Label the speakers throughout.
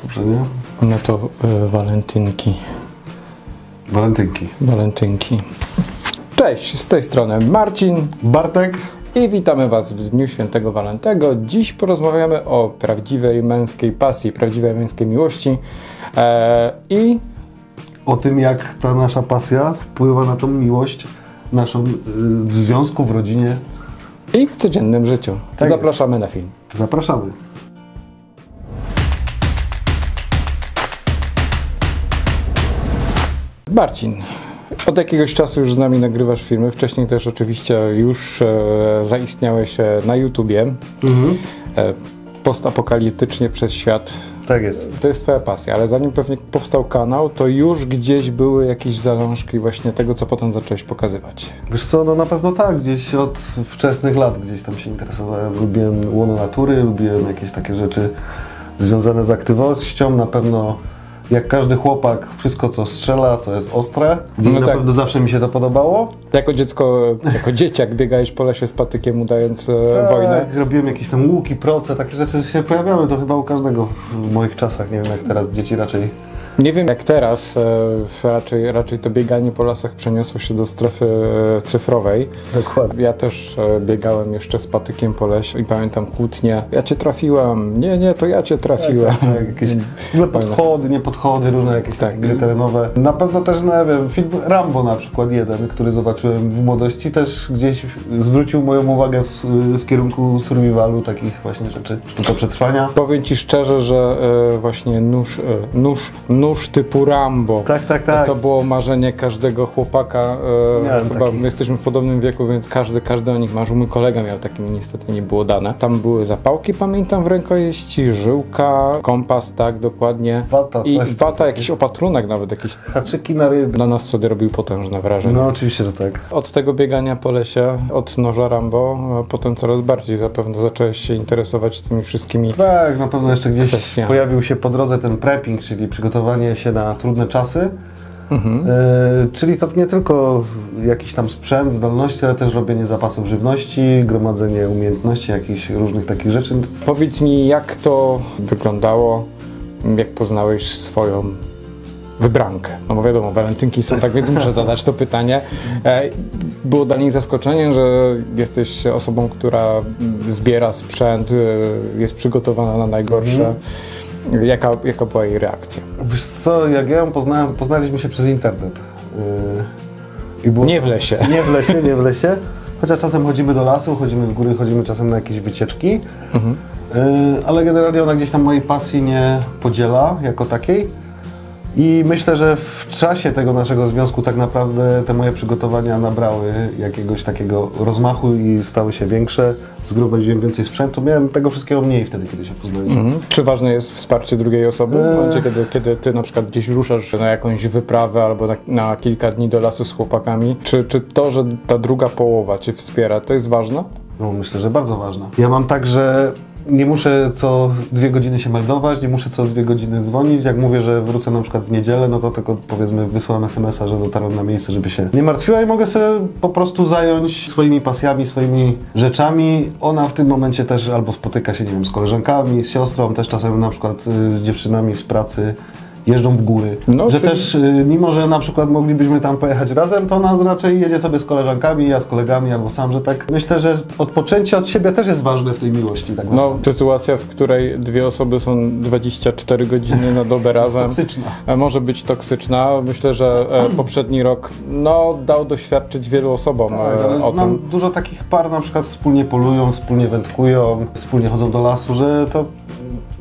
Speaker 1: Dobrze, nie?
Speaker 2: No to walentynki. Walentynki. Cześć, z tej strony Marcin,
Speaker 1: Bartek
Speaker 2: i witamy Was w Dniu Świętego Walentego. Dziś porozmawiamy o prawdziwej męskiej pasji, prawdziwej męskiej miłości i
Speaker 1: o tym, jak ta nasza pasja wpływa na tą miłość naszą w związku, w rodzinie.
Speaker 2: I w codziennym życiu.
Speaker 1: Tak
Speaker 2: Zapraszamy na film.
Speaker 1: Zapraszamy.
Speaker 2: Marcin, od jakiegoś czasu już z nami nagrywasz filmy. Wcześniej też oczywiście już zaistniałeś na YouTubie. Postapokaliptycznie przez świat.
Speaker 1: Tak jest.
Speaker 2: To jest Twoja pasja, ale zanim pewnie powstał kanał, to już gdzieś były jakieś zalążki właśnie tego, co potem zacząłeś pokazywać.
Speaker 1: Wiesz co, no na pewno tak, gdzieś od wczesnych lat gdzieś tam się interesowałem. Lubiłem łono natury, lubiłem jakieś takie rzeczy związane z aktywnością. Na pewno jak każdy chłopak, wszystko co strzela, co jest ostre. Gdzieś
Speaker 2: No
Speaker 1: na
Speaker 2: tak.
Speaker 1: pewno zawsze mi się to podobało.
Speaker 2: Jako dziecko, jako dzieciak biegałeś po lesie z patykiem, udając wojnę.
Speaker 1: Robiłem jakieś tam łuki, proce, takie rzeczy się pojawiały, to chyba u każdego w moich czasach. Nie wiem jak teraz, dzieci raczej...
Speaker 2: Nie wiem jak teraz, raczej to bieganie po lasach przeniosło się do strefy cyfrowej.
Speaker 1: Dokładnie.
Speaker 2: Ja też biegałem jeszcze z patykiem po lesie i pamiętam kłótnie. Ja cię trafiłem, nie, to ja cię trafiłem.
Speaker 1: Tak, jakieś w ogóle podchody, nie podchody, różne jakieś takie gry terenowe. Na pewno też, no ja wiem, film Rambo na przykład jeden, który zobaczyłem w młodości, też gdzieś zwrócił moją uwagę w kierunku survivalu, takich właśnie rzeczy, sztuka przetrwania.
Speaker 2: Powiem Ci szczerze, że właśnie nóż typu Rambo.
Speaker 1: Tak.
Speaker 2: To było marzenie każdego chłopaka. Chyba my jesteśmy w podobnym wieku, więc każdy o nich marzył. Mój kolega miał takie, mi niestety nie było dane. Tam były zapałki, pamiętam, w rękojeści, żyłka, kompas, tak, dokładnie. Wata, jakiś opatrunek nawet, jakieś...
Speaker 1: Haczyki na ryby.
Speaker 2: Na nas wtedy robił potężne wrażenie.
Speaker 1: No oczywiście, że tak.
Speaker 2: Od tego biegania po lesie, od noża Rambo, a potem coraz bardziej zapewne zacząłeś się interesować tymi wszystkimi...
Speaker 1: Tak, na pewno jeszcze gdzieś
Speaker 2: kwestiami.
Speaker 1: Pojawił się po drodze ten prepping, czyli przygotowanie się na trudne czasy. Czyli to nie tylko jakiś tam sprzęt, zdolności, ale też robienie zapasów żywności, gromadzenie umiejętności, jakichś różnych takich rzeczy.
Speaker 2: Powiedz mi, jak to wyglądało, jak poznałeś swoją wybrankę? No bo wiadomo, walentynki są, tak więc muszę zadać to pytanie. Było dla niej zaskoczenie, że jesteś osobą, która zbiera sprzęt, jest przygotowana na najgorsze. Jaka była jej reakcja?
Speaker 1: Wiesz co, jak ja ją poznaliśmy się przez internet. I było
Speaker 2: nie w lesie.
Speaker 1: Nie w lesie. Chociaż czasem chodzimy do lasu, chodzimy w góry, chodzimy czasem na jakieś wycieczki. Ale generalnie ona gdzieś tam mojej pasji nie podziela jako takiej. I myślę, że w czasie tego naszego związku tak naprawdę te moje przygotowania nabrały jakiegoś takiego rozmachu i stały się większe. Zgromadziłem więcej sprzętu. Miałem tego wszystkiego mniej wtedy, kiedy się poznaliśmy.
Speaker 2: Czy ważne jest wsparcie drugiej osoby? W momencie, kiedy ty na przykład gdzieś ruszasz na jakąś wyprawę albo na kilka dni do lasu z chłopakami, czy to, że ta druga połowa cię wspiera, to jest ważne?
Speaker 1: No myślę, że bardzo ważne. Ja mam tak, że nie muszę co 2 godziny się meldować, nie muszę co 2 godziny dzwonić. Jak mówię, że wrócę na przykład w niedzielę, no to tylko powiedzmy wysyłam SMS-a, że dotarłem na miejsce, żeby się nie martwiła i mogę sobie po prostu zająć swoimi pasjami, swoimi rzeczami. Ona w tym momencie też albo spotyka się, nie wiem, z koleżankami, z siostrą, też czasem na przykład z dziewczynami z pracy. Jeżdżą w góry, że też mimo, że na przykład moglibyśmy tam pojechać razem, to ona raczej jedzie sobie z koleżankami, ja z kolegami albo sam, że tak myślę, że odpoczęcie od siebie też jest ważne w tej miłości. Tak
Speaker 2: sytuacja, w której dwie osoby są 24 godziny na dobę razem,
Speaker 1: toksyczna.
Speaker 2: Może być toksyczna. Myślę, że poprzedni rok dał doświadczyć wielu osobom o tym.
Speaker 1: Dużo takich par na przykład wspólnie polują, wspólnie wędkują, wspólnie chodzą do lasu, że to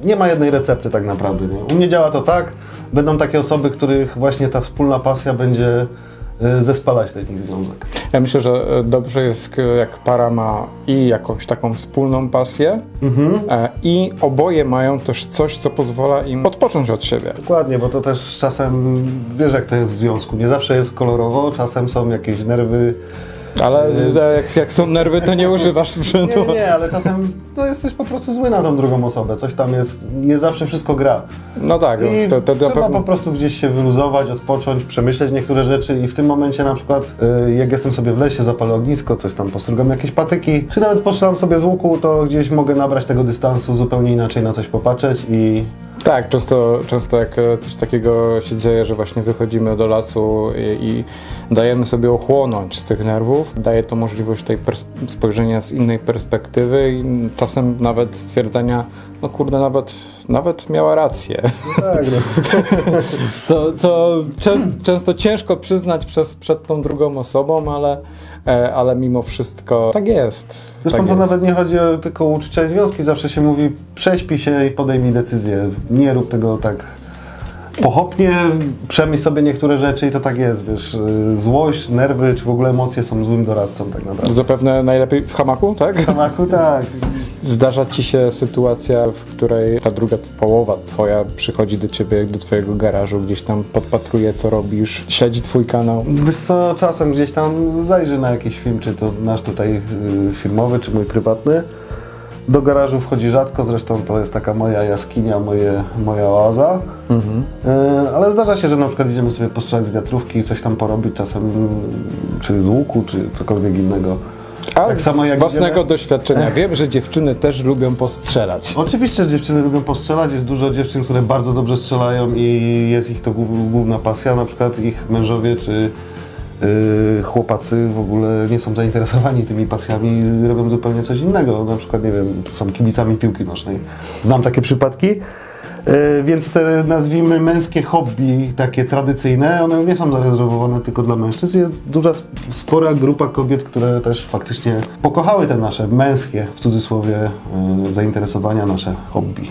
Speaker 1: nie ma jednej recepty tak naprawdę. Nie? U mnie działa to tak. Będą takie osoby, których właśnie ta wspólna pasja będzie zespalać ten ich związek.
Speaker 2: Ja myślę, że dobrze jest, jak para ma i jakąś taką wspólną pasję i oboje mają też coś, co pozwala im odpocząć od siebie.
Speaker 1: Dokładnie, bo to też czasem, wiesz jak to jest w związku, nie zawsze jest kolorowo, czasem są jakieś nerwy.
Speaker 2: Ale jak są nerwy, to nie używasz sprzętu.
Speaker 1: Nie, ale czasem jesteś po prostu zły na tą drugą osobę. Coś tam jest, nie zawsze wszystko gra.
Speaker 2: No tak.
Speaker 1: I trzeba po prostu gdzieś się wyluzować, odpocząć, przemyśleć niektóre rzeczy i w tym momencie na przykład jak jestem sobie w lesie, zapalę ognisko, coś tam postrugam jakieś patyki, czy nawet postrzelam sobie z łuku, to gdzieś mogę nabrać tego dystansu, zupełnie inaczej na coś popatrzeć i
Speaker 2: Tak, często jak coś takiego się dzieje, że właśnie wychodzimy do lasu i dajemy sobie ochłonąć z tych nerwów, daje to możliwość tej spojrzenia z innej perspektywy i czasem nawet stwierdzenia, no kurde, nawet miała rację.
Speaker 1: No tak, no.
Speaker 2: Co często ciężko przyznać przed tą drugą osobą, ale mimo wszystko tak jest.
Speaker 1: Zresztą
Speaker 2: tak
Speaker 1: to
Speaker 2: jest.
Speaker 1: nawet nie chodzi tylko o uczucia i związki, zawsze się mówi prześpij się i podejmij decyzję. Nie rób tego tak pochopnie, przemyśl sobie niektóre rzeczy i to tak jest, wiesz, złość, nerwy czy w ogóle emocje są złym doradcą tak naprawdę.
Speaker 2: Zapewne najlepiej w hamaku, tak?
Speaker 1: W hamaku tak.
Speaker 2: Zdarza ci się sytuacja, w której ta druga połowa twoja przychodzi do ciebie, do twojego garażu, gdzieś tam podpatruje, co robisz, śledzi twój kanał.
Speaker 1: Wiesz co, czasem gdzieś tam zajrzy na jakiś film, czy to nasz tutaj filmowy, czy mój prywatny. Do garażu wchodzi rzadko, zresztą to jest taka moja jaskinia, moja oaza. Ale zdarza się, że na przykład idziemy sobie postrzelać z wiatrówki, coś tam porobić czasem, czy z łuku, czy cokolwiek innego.
Speaker 2: A
Speaker 1: Tak samo jak
Speaker 2: własnego
Speaker 1: idziemy...
Speaker 2: doświadczenia wiem, że dziewczyny też lubią postrzelać.
Speaker 1: Oczywiście, że dziewczyny lubią postrzelać, jest dużo dziewczyn, które bardzo dobrze strzelają i jest ich to główna pasja, na przykład ich mężowie czy chłopacy w ogóle nie są zainteresowani tymi pasjami, robią zupełnie coś innego, na przykład, nie wiem, są kibicami piłki nożnej. Znam takie przypadki, więc te, nazwijmy, męskie hobby, takie tradycyjne, one nie są zarezerwowane tylko dla mężczyzn, jest duża, spora grupa kobiet, które też faktycznie pokochały te nasze męskie, w cudzysłowie, zainteresowania, nasze hobby.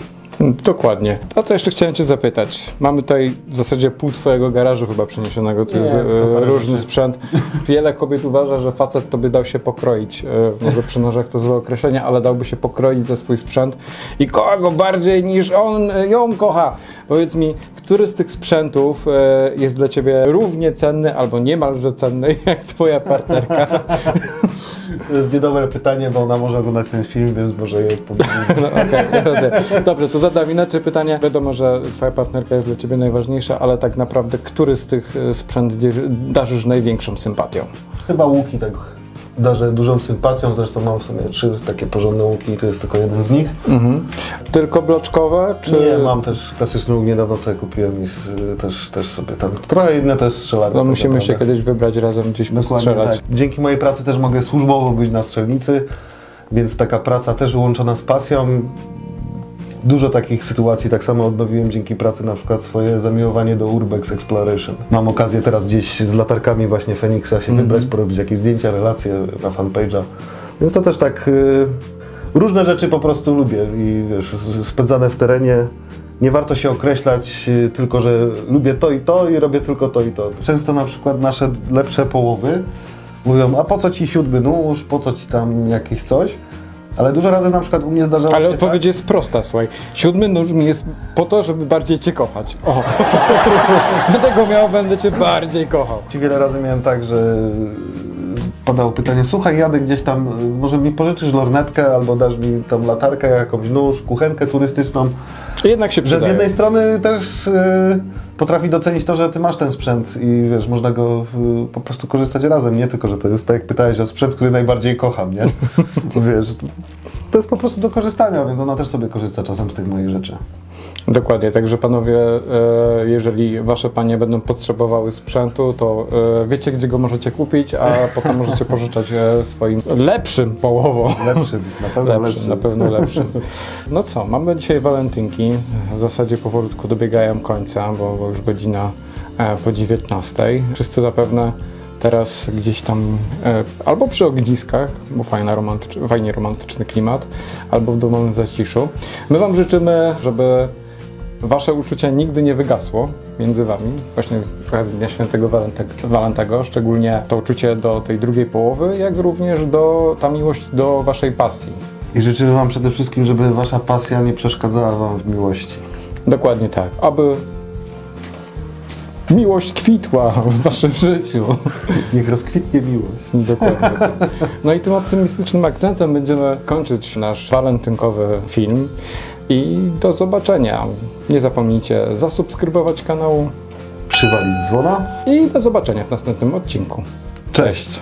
Speaker 2: Dokładnie. A co jeszcze chciałem cię zapytać? Mamy tutaj w zasadzie pół twojego garażu chyba przeniesionego, tu jest różny sprzęt. Wiele kobiet uważa, że facet to by dał się pokroić. Może przy nożach to złe określenie, ale dałby się pokroić za swój sprzęt i kocha go bardziej niż on ją kocha. Powiedz mi, który z tych sprzętów jest dla ciebie równie cenny albo niemalże cenny jak twoja partnerka?
Speaker 1: To jest niedobre pytanie, bo ona może oglądać ten film, więc może jej odpowiedzieć.
Speaker 2: No, okej, rozumiem. Dobrze, to zadam inaczej pytanie. Wiadomo, że twoja partnerka jest dla ciebie najważniejsza, ale tak naprawdę który z tych sprzęt darzysz największą sympatią?
Speaker 1: Chyba łuki tak darzę dużą sympatią, zresztą mam w sumie 3 takie porządne łuki i to jest tylko jeden z nich.
Speaker 2: Tylko bloczkowe, czy...
Speaker 1: Nie, mam też klasyczny łuk, niedawno sobie kupiłem i też sobie tam trochę inne też strzelam.
Speaker 2: No musimy się kiedyś wybrać razem gdzieś postrzelać.
Speaker 1: Tak. Dzięki mojej pracy też mogę służbowo być na strzelnicy, więc taka praca też łączona z pasją. Dużo takich sytuacji, tak samo odnowiłem dzięki pracy na przykład swoje zamiłowanie do Urbex Exploration. Mam okazję teraz gdzieś z latarkami właśnie Fenixa się wybrać, porobić jakieś zdjęcia, relacje na fanpage'a. Więc to też tak różne rzeczy po prostu lubię i wiesz, spędzane w terenie. Nie warto się określać tylko, że lubię to i robię tylko to i to. Często na przykład nasze lepsze połowy mówią, a po co ci 7 nóż, po co ci tam jakieś coś? Ale dużo razy na przykład u mnie zdarzało się
Speaker 2: Ale odpowiedź
Speaker 1: tak,
Speaker 2: jest prosta, słuchaj. 7 nóż mi jest po to, żeby bardziej cię kochać. O! Dlatego będę cię bardziej kochał.
Speaker 1: Wiele razy miałem tak, że padało pytanie, słuchaj, jadę gdzieś tam, może mi pożyczysz lornetkę albo dasz mi tam latarkę, jakąś nóż, kuchenkę turystyczną.
Speaker 2: Jednak się
Speaker 1: Że
Speaker 2: przydaje.
Speaker 1: z jednej strony też potrafi docenić to, że ty masz ten sprzęt i wiesz, można go po prostu korzystać razem, nie tylko, że to jest tak jak pytałeś o sprzęt, który najbardziej kocham, nie? Wiesz, to jest po prostu do korzystania, więc ona też sobie korzysta czasem z tych moich rzeczy.
Speaker 2: Dokładnie, także panowie, jeżeli wasze panie będą potrzebowały sprzętu, to wiecie, gdzie go możecie kupić, a potem możecie pożyczać swoim lepszym połowom.
Speaker 1: Lepszym, na pewno lepszym.
Speaker 2: Na pewno lepszym. No co, mamy dzisiaj walentynki, w zasadzie powolutku dobiegają końca, bo już godzina po 19. Wszyscy zapewne teraz gdzieś tam albo przy ogniskach, bo fajnie romantyczny klimat, albo w domowym zaciszu. My wam życzymy, żeby wasze uczucie nigdy nie wygasło między wami, właśnie z okazji Dnia Świętego Walentego, szczególnie to uczucie do tej drugiej połowy, jak również ta miłość do waszej pasji.
Speaker 1: I życzymy wam przede wszystkim, żeby wasza pasja nie przeszkadzała wam w miłości.
Speaker 2: Dokładnie tak. Aby miłość kwitła w waszym życiu.
Speaker 1: Niech rozkwitnie miłość.
Speaker 2: Dokładnie. No i tym optymistycznym akcentem będziemy kończyć nasz walentynkowy film. I do zobaczenia. Nie zapomnijcie zasubskrybować kanału.
Speaker 1: Przywalić z dzwona.
Speaker 2: I do zobaczenia w następnym odcinku. Cześć!